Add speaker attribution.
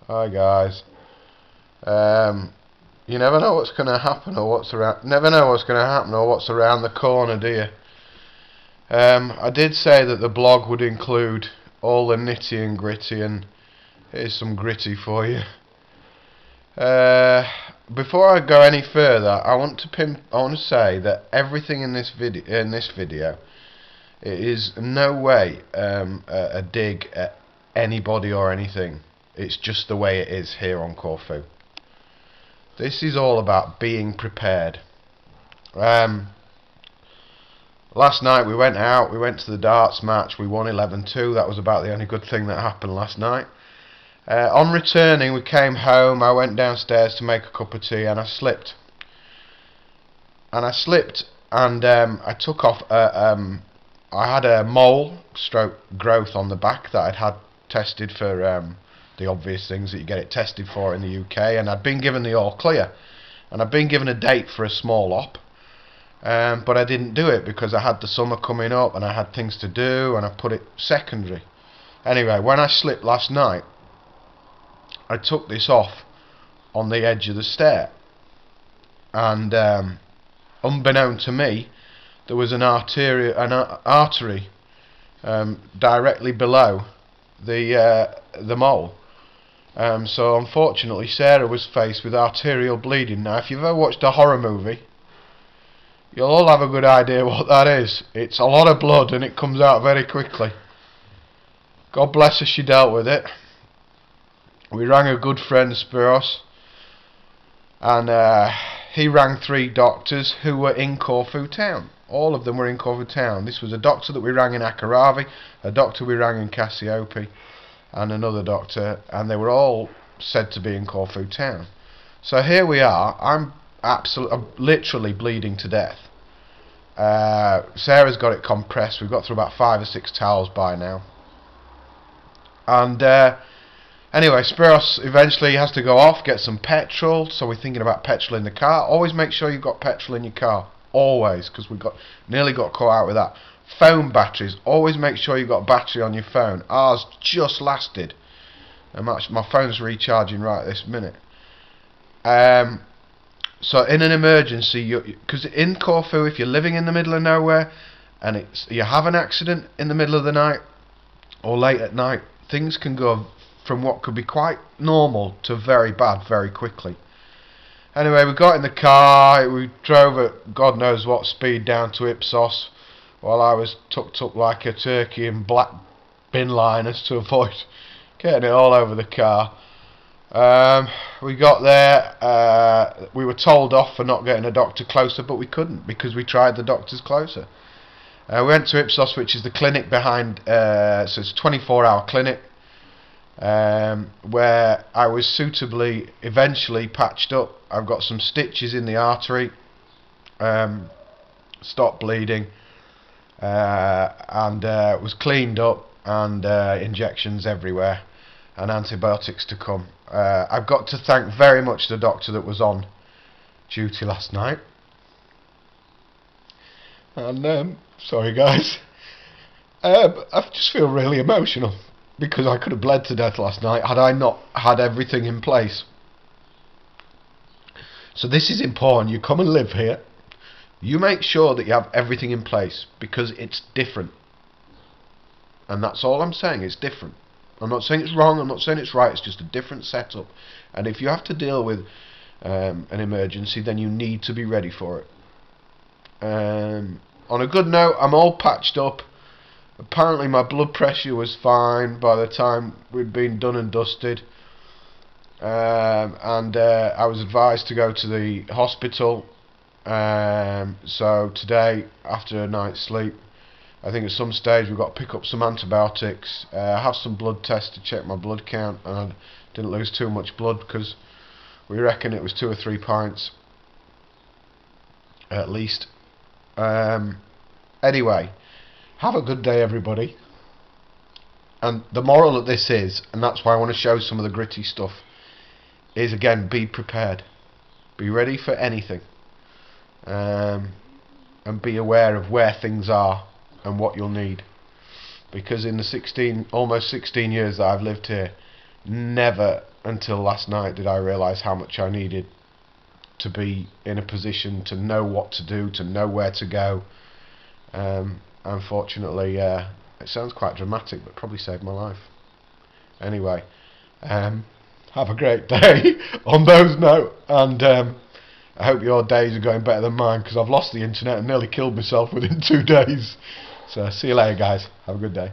Speaker 1: Hi guys. You never know what's going to happen or what's around. Never know what's going to happen or what's around the corner, do you? I did say that the blog would include all the nitty and gritty, and here's some gritty for you. Before I go any further, I want to say that everything in this video, it is no way a dig at anybody or anything. It's just the way it is here on Corfu. This is all about being prepared. Last night we went out, we went to the darts match, we won 11-2. That was about the only good thing that happened last night. On returning, we came home, I went downstairs to make a cup of tea, and I slipped. And I took off, I had a mole stroke growth on the back that I'd had tested for the obvious things that you get it tested for in the UK, and I'd been given the all clear, and I'd been given a date for a small op, but I didn't do it because I had the summer coming up and I had things to do, and I put it secondary. Anyway, when I slipped last night, I took this off on the edge of the stair, and unbeknown to me, there was an artery directly below the mole. So unfortunately Sarah was faced with arterial bleeding. Now if you've ever watched a horror movie, you'll all have a good idea what that is. It's a lot of blood and it comes out very quickly. God bless her, she dealt with it. We rang a good friend, Spiros, and he rang 3 doctors who were in Corfu town. All of them were in Corfu town. This was a doctor that we rang in Akaravi, a doctor we rang in Cassiope, and another doctor, and they were all said to be in Corfu town. So here we are. I'm literally bleeding to death. Sarah's got it compressed. We've got through about 5 or 6 towels by now. And anyway, Spiros eventually has to go off, get some petrol, so we're thinking about petrol in the car. Always make sure you've got petrol in your car. Always, because we nearly got caught out with that. Phone batteries, always make sure you've got battery on your phone. Ours just lasted, and my phone's recharging right this minute. So in an emergency, because in Corfu, if you're living in the middle of nowhere and you have an accident in the middle of the night or late at night, things can go from what could be quite normal to very bad very quickly. Anyway, we got in the car, we drove at God knows what speed down to Ipsos, while I was tucked up like a turkey in black bin liners to avoid getting it all over the car. We got there, we were told off for not getting a doctor closer, but we couldn't because we tried the doctors closer. We went to Ipsos, which is the clinic behind, so it's a 24-hour clinic, where I was suitably eventually patched up. I've got some stitches in the artery, stopped bleeding, and was cleaned up, and injections everywhere and antibiotics to come. I've got to thank very much the doctor that was on duty last night, and sorry guys, I just feel really emotional because I could have bled to death last night had I not had everything in place. So this is important. You come and live here, you make sure that you have everything in place, because it's different. And that's all I'm saying, it's different. I'm not saying it's wrong, I'm not saying it's right, it's just a different setup. And if you have to deal with an emergency, then you need to be ready for it. On a good note, I'm all patched up. Apparently my blood pressure was fine by the time we'd been done and dusted. I was advised to go to the hospital. So today, after a night's sleep, I think at some stage we've got to pick up some antibiotics, have some blood tests to check my blood count, and I didn't lose too much blood because we reckon it was 2 or 3 pints at least. Anyway, have a good day everybody, and the moral of this is, and that's why I want to show some of the gritty stuff, is again, be prepared, be ready for anything, and be aware of where things are and what you'll need, because in the almost 16 years that I've lived here, never until last night did I realise how much I needed to be in a position to know what to do, to know where to go. Unfortunately, it sounds quite dramatic, but probably saved my life. Anyway, have a great day on those notes, and I hope your days are going better than mine, because I've lost the internet and nearly killed myself within 2 days. So see you later, guys. Have a good day.